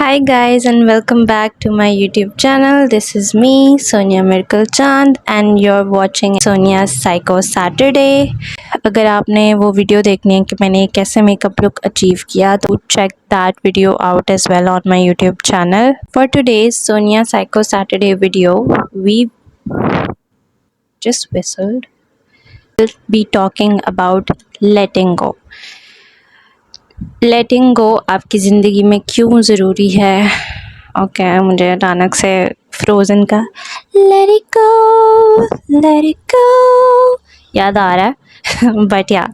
Hi guys and welcome back to my YouTube channel. This is me Sonia Miracle Chand and you're watching Sonia's Psycho Saturday. अगर आपने वो video देखनी है कि मैंने कैसे मेकअप लुक अचीव किया तो check that video out as well on my YouTube channel. For today's Sonia Psycho Saturday video, we just whistled. We'll be talking about letting go. लेटिंग गो आपकी ज़िंदगी में क्यों ज़रूरी है? ओके मुझे अचानक से फ्रोज़न का लेट इट गो याद आ रहा है बट या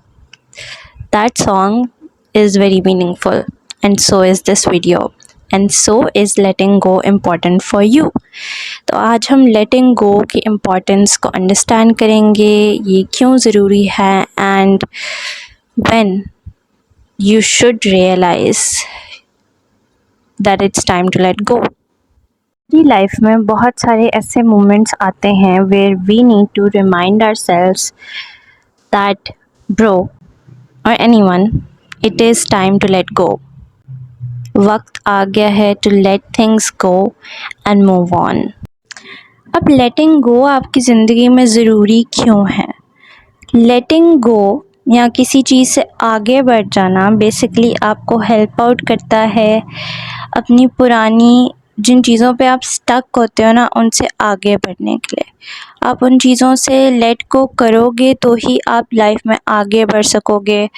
that song is very meaningful and so is this video and so is letting go important for you. तो आज हम लेटिंग गो की इम्पोर्टेंस को अंडरस्टैंड करेंगे, ये क्यों ज़रूरी है and when you should realize that it's time to let go. अपनी लाइफ में बहुत सारे ऐसे मोमेंट्स आते हैं where we need to remind ourselves that bro or anyone, it is time to let go. वक्त आ गया है to let things go and move on. अब letting go आपकी ज़िंदगी में ज़रूरी क्यों है? letting go या किसी चीज़ से आगे बढ़ जाना बेसिकली आपको हेल्प आउट करता है अपनी पुरानी जिन चीज़ों पे आप स्टक होते हो ना उनसे आगे बढ़ने के लिए। आप उन चीज़ों से लेट गो करोगे तो ही आप लाइफ में आगे बढ़ सकोगे,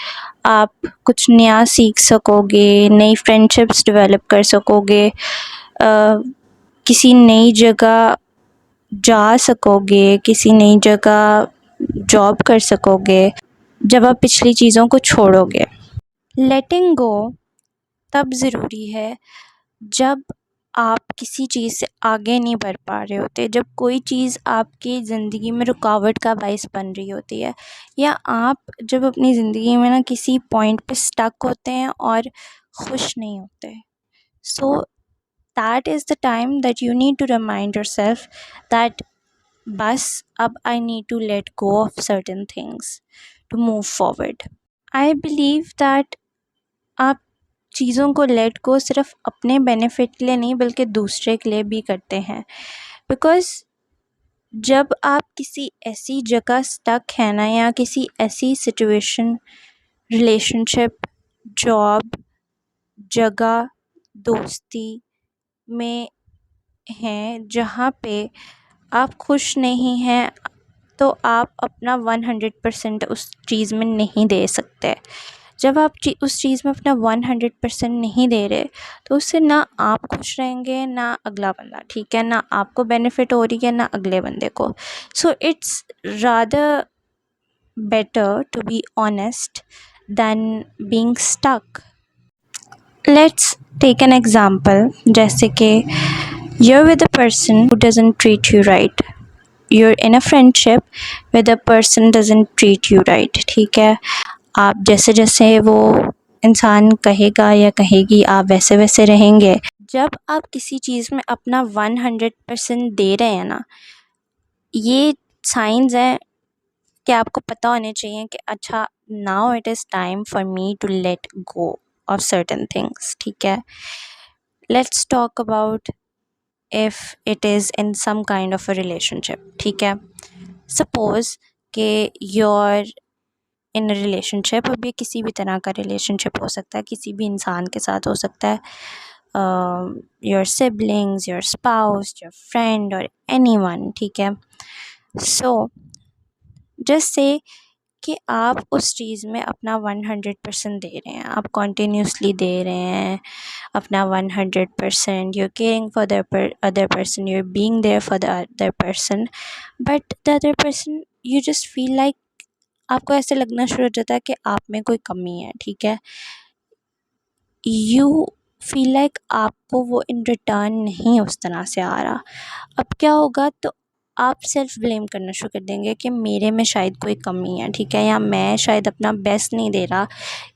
आप कुछ नया सीख सकोगे, नई फ्रेंडशिप्स डेवलप कर सकोगे, किसी नई जगह जा सकोगे, किसी नई जगह जॉब कर सकोगे जब आप पिछली चीज़ों को छोड़ोगे। लेटिंग गो तब ज़रूरी है जब आप किसी चीज़ से आगे नहीं बढ़ पा रहे होते, जब कोई चीज़ आपकी ज़िंदगी में रुकावट का बाइस बन रही होती है, या आप जब अपनी ज़िंदगी में ना किसी पॉइंट पे स्टक होते हैं और खुश नहीं होते। So that is the time that you need to remind yourself that बस अब I need to let go of certain things to move forward. I believe that आप चीज़ों को लेट गो सिर्फ अपने बेनिफिट के लिए नहीं बल्कि दूसरे के लिए भी करते हैं, बिकॉज़ जब आप किसी ऐसी जगह स्टक हैं ना या किसी ऐसी सिचुएशन, रिलेशनशिप, जॉब, जगह, दोस्ती में हैं जहाँ पे आप खुश नहीं हैं तो आप अपना 100% उस चीज़ में नहीं दे सकते। जब आप उस चीज़ में अपना 100% नहीं दे रहे तो उससे ना आप खुश रहेंगे ना अगला बंदा, ठीक है, ना आपको बेनिफिट हो रही है ना अगले बंदे को। So it's rather better to be honest than being stuck. Let's take an example, जैसे कि you're with a person who doesn't treat you right. You're in a friendship where the person doesn't treat you right. ठीक है, आप जैसे जैसे वो इंसान कहेगा या कहेगी आप वैसे वैसे रहेंगे। जब आप किसी चीज़ में अपना 100% दे रहे हैं ना, ये साइंस हैं कि आपको पता होने चाहिए कि अच्छा now it is time for me to let go of certain things. ठीक है, let's talk about if it is in some kind of a relationship। ठीक है, suppose कि you're in a relationship, अब ये किसी भी तरह का relationship हो सकता है, किसी भी इंसान के साथ हो सकता है, your siblings, your spouse, your friend or anyone। ठीक है, so just say कि आप उस चीज़ में अपना 100% दे रहे हैं, आप कॉन्टीन्यूसली दे रहे हैं अपना 100%, you're caring for the other person, you're being there for the other person, but the other person you just feel like आपको ऐसे लगना शुरू हो जाता है कि आप में कोई कमी है। ठीक है, you feel like आपको वो इन रिटर्न नहीं उस तरह से आ रहा। अब क्या होगा, तो आप सेल्फ ब्लेम करना शुरू कर देंगे कि मेरे में शायद कोई कमी है, ठीक है, या मैं शायद अपना बेस्ट नहीं दे रहा,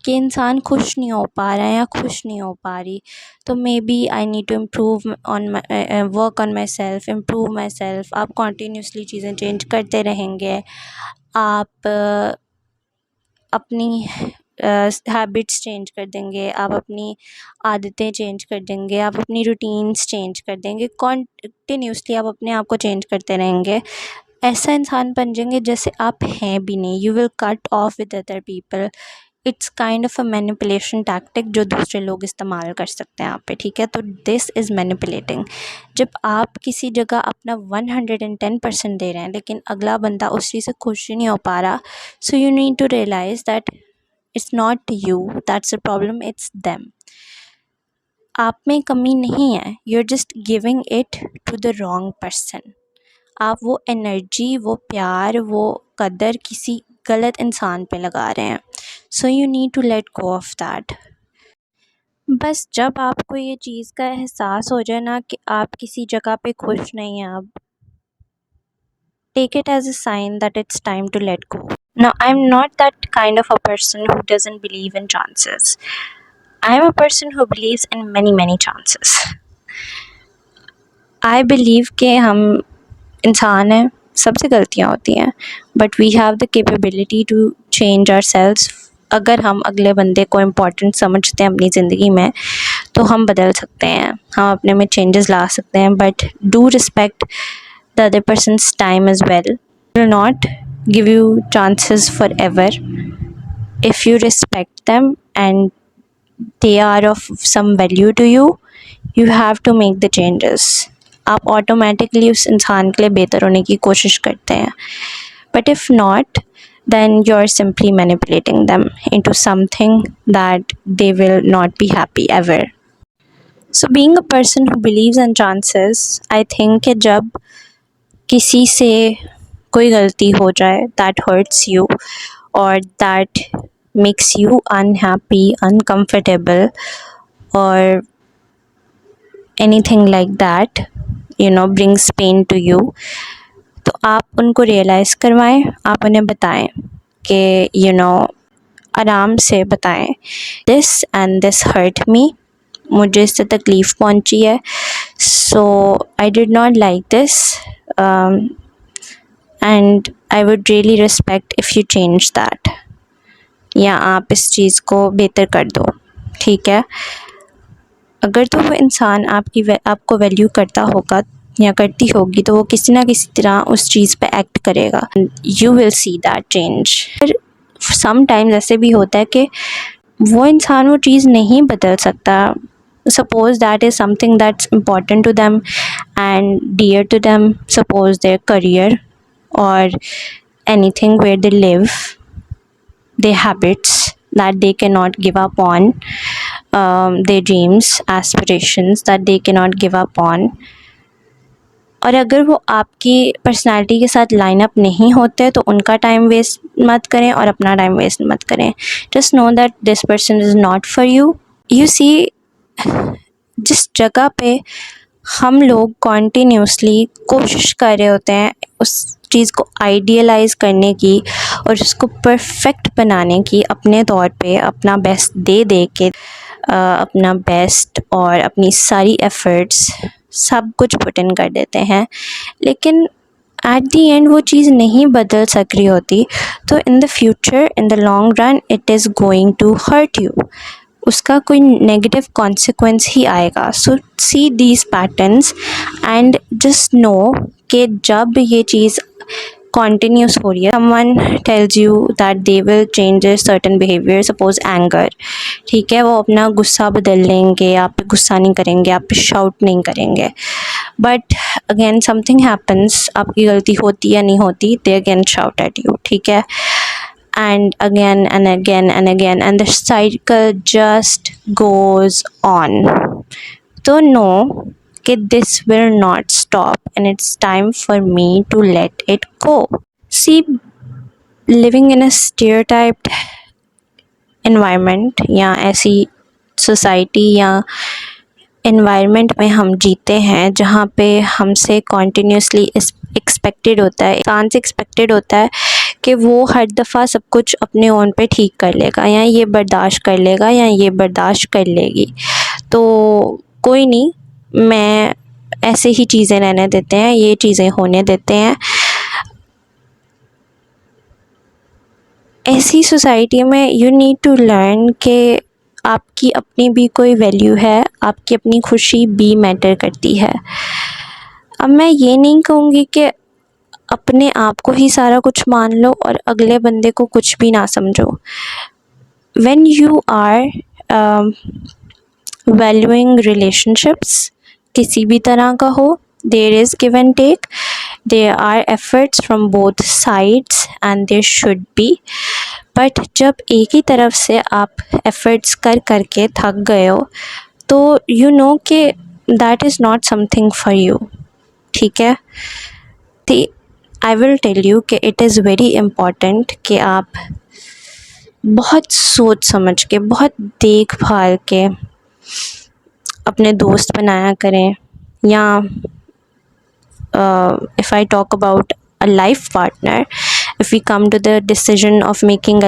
कि इंसान खुश नहीं हो पा रहा है या खुश नहीं हो पा रही, तो maybe I need to improve on my work on myself, improve myself. आप कॉन्टीन्यूसली चीज़ें चेंज करते रहेंगे, आप अपनी हैबिट्स चेंज कर देंगे, आप अपनी आदतें चेंज कर देंगे, आप अपनी रूटीन्स चेंज कर देंगे, कॉन्टिन्यूसली आप अपने आप को चेंज करते रहेंगे, ऐसा इंसान बन जाएंगे जैसे आप हैं भी नहीं। You will cut off with other people. It's kind of a manipulation tactic जो दूसरे लोग इस्तेमाल कर सकते हैं आप पे, ठीक है। तो दिस इज़ मैनिपुलेटिंग। जब आप किसी जगह अपना 110% दे रहे हैं लेकिन अगला बंदा उस चीज़ से खुश ही नहीं हो पा रहा, so you need to realise that it's not you that's a problem, it's them. आप में कमी नहीं है, you are just giving it to the wrong person. आप वो एनर्जी, वो प्यार, वो कदर किसी गलत इंसान पे लगा रहे हैं। So you need to let go of that. बस जब आपको ये चीज़ का एहसास हो जाए ना कि आप किसी जगह पे खुश नहीं हैं, आप take it as a sign that it's time to let go. Now, I'm not that kind of a person who doesn't believe in chances. I'm a person who believes in many chances. I believe कि हम इंसान हैं, सबसे गलतियाँ होती हैं, but we have the capability to change ourselves. अगर हम अगले बंदे को इम्पोर्टेंट समझते हैं अपनी ज़िंदगी में तो हम बदल सकते हैं, हम अपने में चेंजेस ला सकते हैं, but do respect the other person's time as well. Will not give you chances forever. If you respect them and they are of some value to you, you have to make the changes. आप automatically उस इंसान के लिए बेहतर होने की कोशिश करते हैं, but if not then you're simply manipulating them into something that they will not be happy ever. So being a person who believes in chances, I think कि जब किसी से कोई गलती हो जाए that hurts you or that makes you unhappy, uncomfortable or anything like that, you know, brings pain to you, तो आप उनको रियलाइज़ करवाएं, आप उन्हें बताएं कि यू नो आराम से बताएं, this and this hurt me, मुझे इससे तकलीफ़ पहुंची है, so I did not like this and I would really respect if you change that, या आप इस चीज़ को बेहतर कर दो, ठीक है। अगर तो वो इंसान आपको वैल्यू करता होगा या करती होगी तो वो किसी ना किसी तरह उस चीज़ पे एक्ट करेगा, you will see that change. फिर सम टाइम्स ऐसे भी होता है कि वो इंसान वो चीज़ नहीं बदल सकता, suppose that is something that's important to them and dear to them, suppose their career और anything where they live, their habits that they cannot give up on, their dreams, aspirations that they cannot give up on. और अगर वो आपकी personality के साथ line up नहीं होते तो उनका टाइम वेस्ट मत करें और अपना टाइम वेस्ट मत करें। Just know that this person is not for you. You see, जिस जगह पे हम लोग कॉन्टीन्यूसली कोशिश कर रहे होते हैं उस चीज़ को आइडियलाइज़ करने की और उसको परफेक्ट बनाने की, अपने तौर पे अपना बेस्ट दे दे के अपना बेस्ट और अपनी सारी एफ़र्ट्स सब कुछ पुट इन कर देते हैं, लेकिन एट दी एंड वो चीज़ नहीं बदल सक रही होती, तो in the future, in the long run, it is going to hurt you, उसका कोई नेगेटिव कॉन्सिक्वेंस ही आएगा। So see these patterns and just know कि जब ये चीज़ कॉन्टीन्यूस हो रही है, someone tells you that they will change certain behaviour, suppose anger, ठीक है, वो अपना गुस्सा बदल लेंगे, आप पे गुस्सा नहीं करेंगे, आप पे शाउट नहीं करेंगे, बट अगेन समथिंग हैपन्स, आपकी गलती होती या नहीं होती, they again shout at you, ठीक है, and again and again and again, and the cycle just goes on. So know that this will not stop and it's time for me to let it go. See, living in a stereotyped environment या ऐसी society या environment में हम जीते हैं जहाँ पे हमसे कॉन्टीन्यूसली एक्सपेक्टेड होता है, इंसान से एक्सपेक्टेड होता है कि वो हर दफ़ा सब कुछ अपने ओन पे ठीक कर लेगा, या ये बर्दाश्त कर लेगा या ये बर्दाश्त कर लेगी, तो कोई नहीं, मैं ऐसे ही चीज़ें रहने देते हैं, ये चीज़ें होने देते हैं। ऐसी सोसाइटी में यू नीड टू लर्न कि आपकी अपनी भी कोई वैल्यू है, आपकी अपनी खुशी भी मैटर करती है। अब मैं ये नहीं कहूँगी कि अपने आप को ही सारा कुछ मान लो और अगले बंदे को कुछ भी ना समझो। When you are valuing relationships, किसी भी तरह का हो, there is give and take, there are efforts from both sides and there should be. But जब एक ही तरफ से आप एफर्ट्स कर करके थक गए हो तो यू नो कि that is not something for you, ठीक है। तो आई विल टेल यू कि इट इज़ वेरी इम्पॉर्टेंट कि आप बहुत सोच समझ के, बहुत देखभाल के अपने दोस्त बनाया करें, या if I talk about a life partner, if we come to the decision of making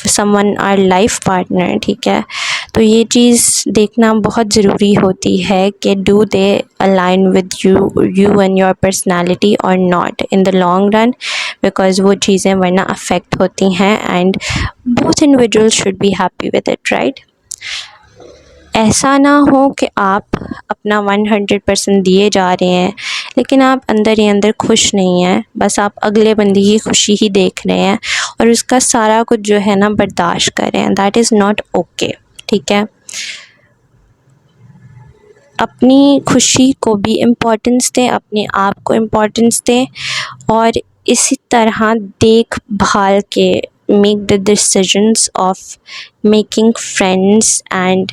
someone our life partner, ठीक है, तो ये चीज़ देखना बहुत ज़रूरी होती है कि do they align with you and your personality or not in the long run, because वो चीज़ें वरना affect होती हैं and both individuals should be happy with it, right? ऐसा ना हो कि आप अपना 100% दिए जा रहे हैं लेकिन आप अंदर ही अंदर खुश नहीं हैं, बस आप अगले बंदे की खुशी ही देख रहे हैं और उसका सारा कुछ जो है ना बर्दाश्त कर रहे हैं। दैट इज़ नॉट ओके, ठीक है। अपनी खुशी को भी इम्पोर्टेंस दें, अपने आप को इम्पोर्टेंस दें और इसी तरह देखभाल के make the decisions of making friends and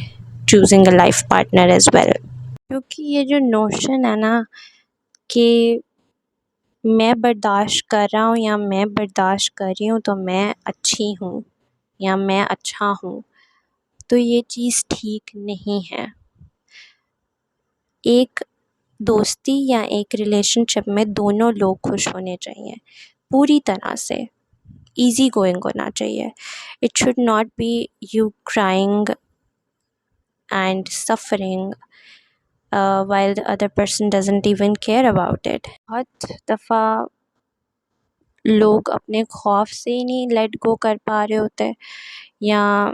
choosing a life partner as well. क्योंकि ये जो नोशन है ना कि मैं बर्दाश्त कर रहा हूँ या मैं बर्दाश्त कर रही हूँ तो मैं अच्छी हूँ या मैं अच्छा हूँ, तो ये चीज़ ठीक नहीं है। एक दोस्ती या एक रिलेशनशिप में दोनों लोग खुश होने चाहिए, पूरी तरह से ईज़ी गोइंग होना चाहिए। It should not be you crying and suffering while the other person doesn't even care about it. बहुत दफ़ा लोग अपने खौफ से ही नहीं लेट गो कर पा रहे होते, या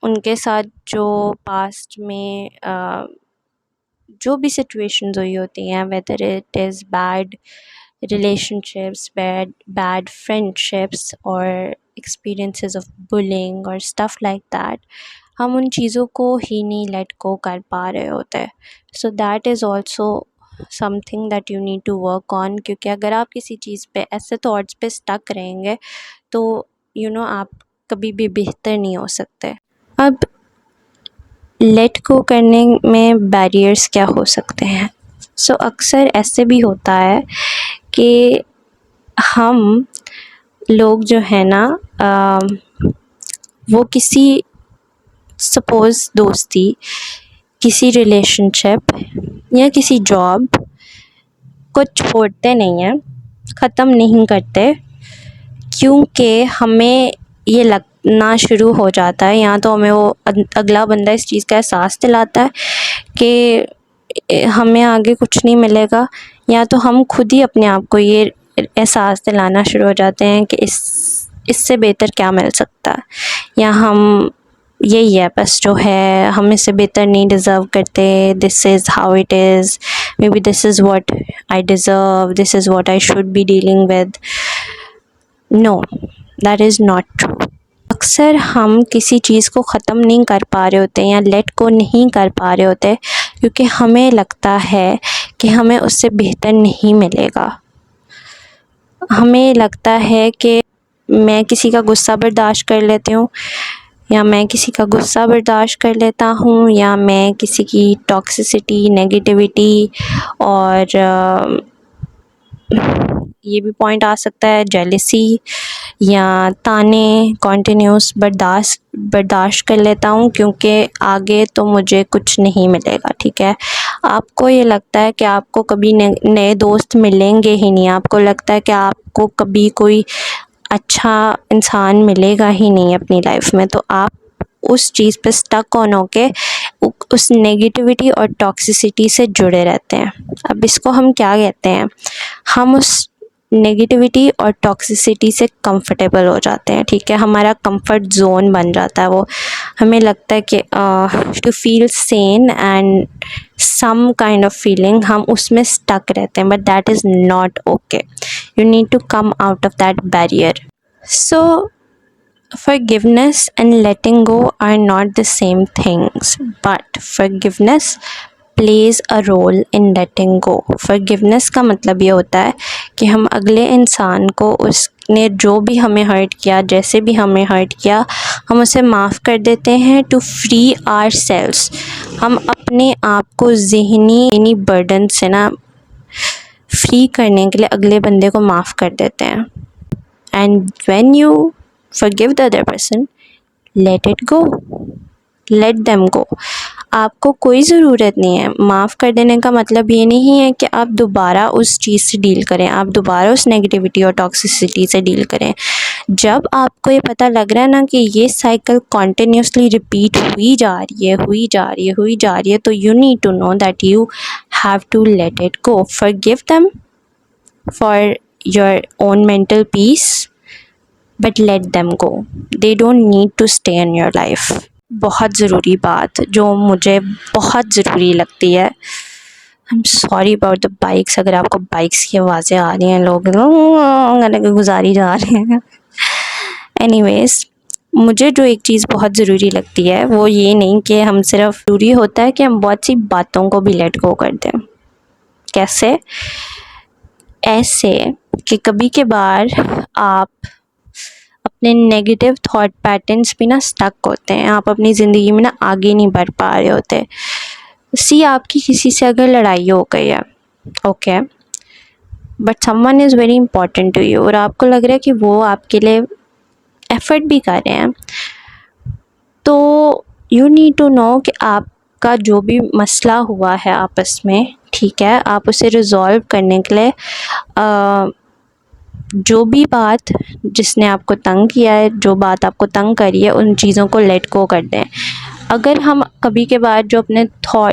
उनके साथ जो पास्ट में जो भी सिचुएशंस हुई होती हैं, whether it is bad relationships, bad friendships or experiences of bullying or stuff like that, हम उन चीज़ों को ही नहीं लेट गो कर पा रहे होते। So that is also something that you need to work on, क्योंकि अगर आप किसी चीज़ पे ऐसे थॉट्स पे स्टक रहेंगे तो आप कभी भी बेहतर नहीं हो सकते। अब लेट गो करने में बैरियर्स क्या हो सकते हैं? सो अक्सर ऐसे भी होता है कि हम लोग जो है ना वो किसी सपोज़ दोस्ती, किसी रिलेशनशिप या किसी जॉब को छोड़ते नहीं हैं, ख़त्म नहीं करते, क्योंकि हमें ये लगना शुरू हो जाता है, या तो हमें वो अगला बंदा इस चीज़ का एहसास दिलाता है कि हमें आगे कुछ नहीं मिलेगा, या तो हम खुद ही अपने आप को ये एहसास दिलाना शुरू हो जाते हैं कि इससे बेहतर क्या मिल सकता है, या हम यही है बस जो है, हम इससे बेहतर नहीं डिज़र्व करते, this is how it is, maybe this is what I deserve, this is what I should be dealing with. No, that is not true. अक्सर हम किसी चीज़ को ख़त्म नहीं कर पा रहे होते या लेट को नहीं कर पा रहे होते क्योंकि हमें लगता है कि हमें उससे बेहतर नहीं मिलेगा। हमें लगता है कि मैं किसी का गुस्सा बर्दाश्त कर लेती हूँ, या मैं किसी का गुस्सा बर्दाश्त कर लेता हूँ, या मैं किसी की टॉक्सिसिटी, नेगेटिविटी और ये भी पॉइंट आ सकता है जेलसी या ताने कॉन्टिन्यूस बर्दाश्त कर लेता हूँ क्योंकि आगे तो मुझे कुछ नहीं मिलेगा, ठीक है। आपको ये लगता है कि आपको कभी नए दोस्त मिलेंगे ही नहीं, आपको लगता है कि आपको कभी कोई अच्छा इंसान मिलेगा ही नहीं अपनी लाइफ में, तो आप उस चीज़ पे स्टक ऑन होके उस नेगेटिविटी और टॉक्सिसिटी से जुड़े रहते हैं। अब इसको हम क्या कहते हैं? हम उस नेगेटिविटी और टॉक्सिसिटी से कंफर्टेबल हो जाते हैं, ठीक है। हमारा कंफर्ट जोन बन जाता है वो। हमें लगता है कि to feel sane and some kind of feeling, हम उसमें स्टक रहते हैं, but that is not okay. You need to come out of that barrier. So forgiveness and letting go are not the same things, but forgiveness plays a role in letting go. Forgiveness का मतलब ये होता है कि हम अगले इंसान को उसने जो भी हमें हर्ट किया, जैसे भी हमें हर्ट किया, हम उसे माफ़ कर देते हैं टू फ्री आवर सेल्व्स। हम अपने आप को ज़हनी बर्डन से ना फ्री करने के लिए अगले बंदे को माफ़ कर देते हैं। And when you forgive the other person, let it go, let them go. आपको कोई ज़रूरत नहीं है। माफ़ कर देने का मतलब ये नहीं है कि आप दोबारा उस चीज़ से डील करें, आप दोबारा उस नेगेटिविटी और टॉक्सिसिटी से डील करें। जब आपको ये पता लग रहा है ना कि ये साइकिल कॉन्टिन्यूसली रिपीट हुई जा रही है, तो you need to know that you have to let it go. forgive them for your own mental peace, but let them go. They don't need to stay in your life. बहुत ज़रूरी बात जो मुझे बहुत ज़रूरी लगती है, I am sorry about the bikes, अगर आपको बाइक्स की आवाज़ें आ रही हैं, लोग गुजारी जा रहे हैं। एनीवेज, मुझे जो एक चीज़ बहुत ज़रूरी लगती है वो ये नहीं कि हम सिर्फ, ज़रूरी होता है कि हम बहुत सी बातों को भी लेट गो कर दें। कैसे? ऐसे कि कभी कभार आप अपने नेगेटिव थॉट पैटर्न्स भी ना स्टक होते हैं, आप अपनी ज़िंदगी में ना आगे नहीं बढ़ पा रहे होते। आपकी किसी से अगर लड़ाई हो गई है, okay, but someone is very important to you, और आपको लग रहा है कि वो आपके लिए एफर्ट भी कर रहे हैं, तो यू नीड टू नो कि आपका जो भी मसला हुआ है आपस में, ठीक है, आप उसे रिज़ॉल्व करने के लिए जो भी बात जिसने आपको तंग किया है, जो बात आपको तंग करी है, उन चीज़ों को लेट गो कर दें। अगर हम कभी के बाद जो अपने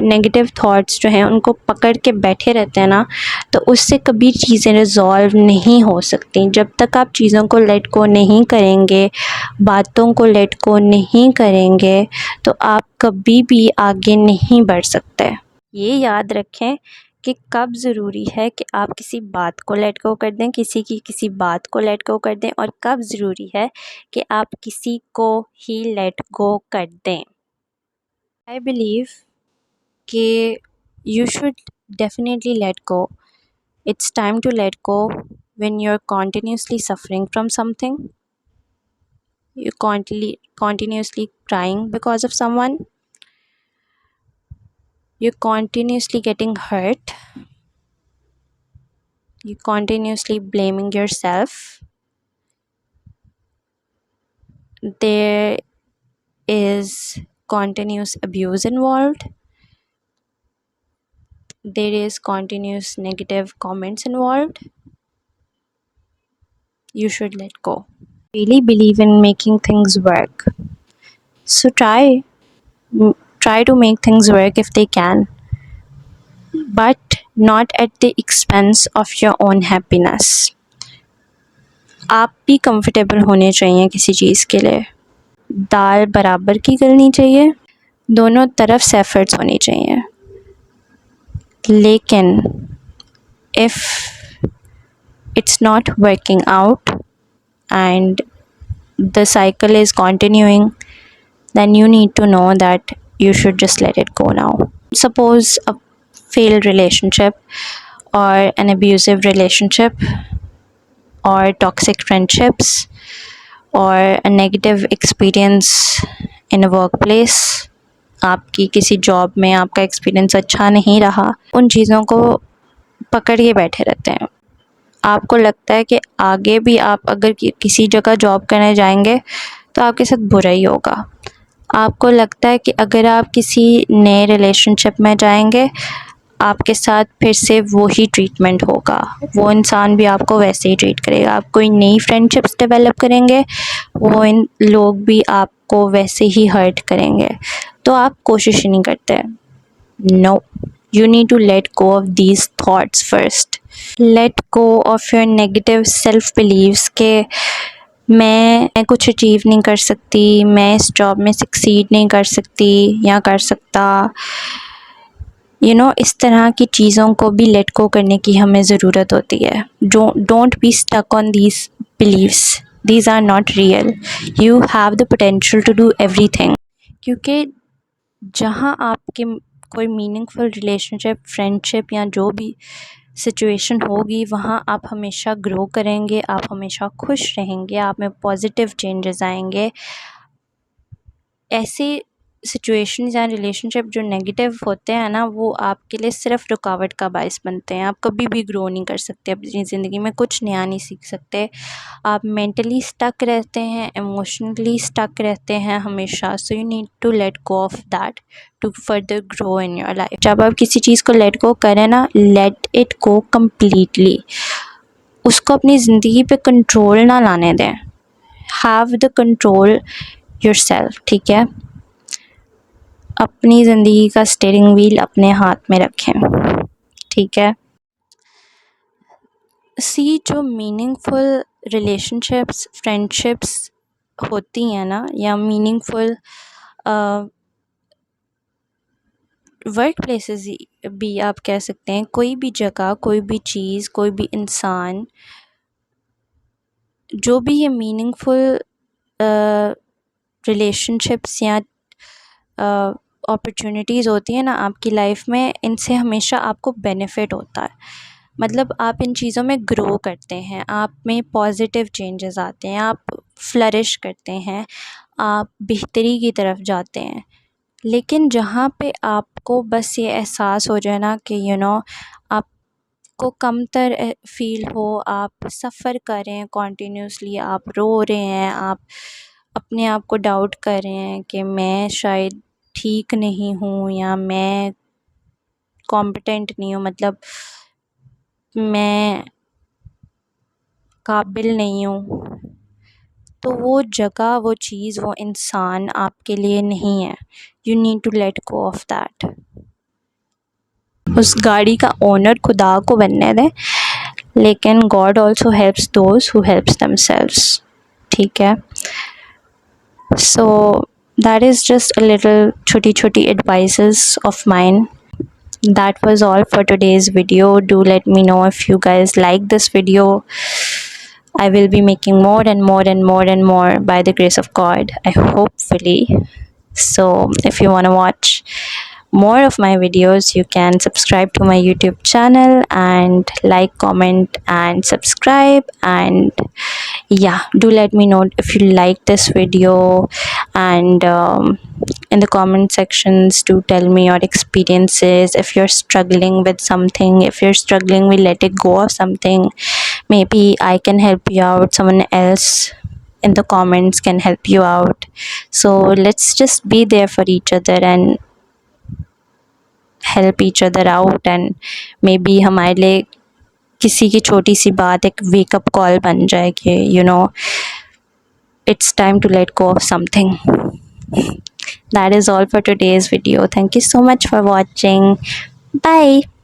नेगेटिव थॉट्स जो हैं उनको पकड़ के बैठे रहते हैं ना, तो उससे कभी चीज़ें रिज़ॉल्व नहीं हो सकती। जब तक आप चीज़ों को लेट गो नहीं करेंगे, बातों को लेट गो नहीं करेंगे, तो आप कभी भी आगे नहीं बढ़ सकते। ये याद रखें कि कब ज़रूरी है कि आप किसी बात को लेट गो कर दें, किसी बात को लेट गो कर दें, और कब ज़रूरी है कि आप किसी को ही लेट गो कर दें। आई बिलीव कि you should definitely let go. It's time to let go when you're continuously suffering from something, you're continuously crying because of someone, you're continuously getting hurt, you're continuously blaming yourself, there is continuous abuse involved, there is continuous negative comments involved, you should let go. Really believe in making things work, so try to make things work if they can, but not at the expense of your own happiness. आप भी comfortable होने चाहिए किसी चीज़ के लिए, दाल बराबर की गलनी चाहिए, दोनों तरफ से एफर्ट्स होनी चाहिए। लेकिन if it's not working out and the cycle is continuing, then you need to know that you should just let it go now. Suppose a failed relationship or an abusive relationship or toxic friendships or a negative experience in a workplace, आपकी किसी job में आपका experience अच्छा नहीं रहा, उन चीज़ों को पकड़ के बैठे रहते हैं। आपको लगता है कि आगे भी आप अगर किसी जगह जॉब करने जाएंगे तो आपके साथ बुरा ही होगा। आपको लगता है कि अगर आप किसी नए रिलेशनशिप में जाएंगे, आपके साथ फिर से वही ट्रीटमेंट होगा, वो इंसान भी आपको वैसे ही ट्रीट करेगा। आप कोई नई फ्रेंडशिप्स डेवलप करेंगे, वो इन लोग भी आपको वैसे ही हर्ट करेंगे। तो आप कोशिश नहीं करते। No, you need to let go of these thoughts first. Let go of your negative self believes के मैं कुछ अचीव नहीं कर सकती, मैं इस जॉब में सक्सीड नहीं कर सकती या कर सकता। इस तरह की चीज़ों को भी लेट गो करने की हमें ज़रूरत होती है। Don't be stuck on these believes, these are not real. You have the potential to do everything. क्योंकि जहाँ आपके कोई मीनिंगफुल रिलेशनशिप, फ्रेंडशिप या जो भी सिचुएशन होगी, वहाँ आप हमेशा ग्रो करेंगे, आप हमेशा खुश रहेंगे, आप में पॉजिटिव चेंजेस आएंगे। ऐसे सिचुएशंस या रिलेशनशिप जो नेगेटिव होते हैं ना, वो आपके लिए सिर्फ रुकावट का बायस बनते हैं। आप कभी भी ग्रो नहीं कर सकते, अपनी ज़िंदगी में कुछ नया नहीं सीख सकते। आप मेंटली स्टक रहते हैं, इमोशनली स्टक रहते हैं हमेशा। So you need to let go of that to further grow in your life. जब आप किसी चीज़ को लेट गो करें ना, लेट इट गो कम्प्लीटली। उसको अपनी ज़िंदगी पे कंट्रोल ना लाने दें। हैव द कंट्रोल योरसेल्फ, ठीक है। अपनी ज़िंदगी का स्टीयरिंग व्हील अपने हाथ में रखें, ठीक है। जो मीनिंगफुल रिलेशनशिप्स, फ्रेंडशिप्स होती हैं ना, या मीनिंगफुल वर्क प्लेसेस भी आप कह सकते हैं, कोई भी जगह, कोई भी चीज़, कोई भी इंसान, जो भी ये मीनिंगफुल रिलेशनशिप्स या अपॉर्चुनिटीज़ होती हैं ना आपकी लाइफ में, इनसे हमेशा आपको बेनिफिट होता है। मतलब आप इन चीज़ों में ग्रो करते हैं, आप में पॉजिटिव चेंजेस आते हैं, आप फ्लरिश करते हैं, आप बेहतरी की तरफ जाते हैं। लेकिन जहाँ पे आपको बस ये एहसास हो जाए ना कि आपको कमतर फील हो, आप सफ़र कर रहे हैं कॉन्टीन्यूसली, आप रो रहे हैं, आप अपने आप को डाउट कर रहे हैं कि मैं शायद ठीक नहीं हूँ या मैं कॉम्पिटेंट नहीं हूँ, मतलब मैं काबिल नहीं हूँ, तो वो जगह, वो चीज़, वो इंसान आपके लिए नहीं है। You need to let go of that. उस गाड़ी का ओनर खुदा को बनने दें, लेकिन God also helps those who helps themselves, ठीक है। So that is just a little छोटी advices of mine. That was all for today's video. Do let me know if you guys like this video. I will be making more and more and more and more by the grace of God, I hopefully. So if you want to watch more of my videos, you can subscribe to my YouTube channel and like, comment and subscribe. And yeah, do let me know if you like this video, and in the comment sections do tell me your experiences. If you're struggling with something, if you're struggling with letting go of something, maybe I can help you out, someone else in the comments can help you out. So let's just be there for each other and help each other out, and maybe हमारे लिए किसी की छोटी सी बात एक wake up call बन जाए कि it's time to let go of something. That is all for today's video. Thank you so much for watching. Bye.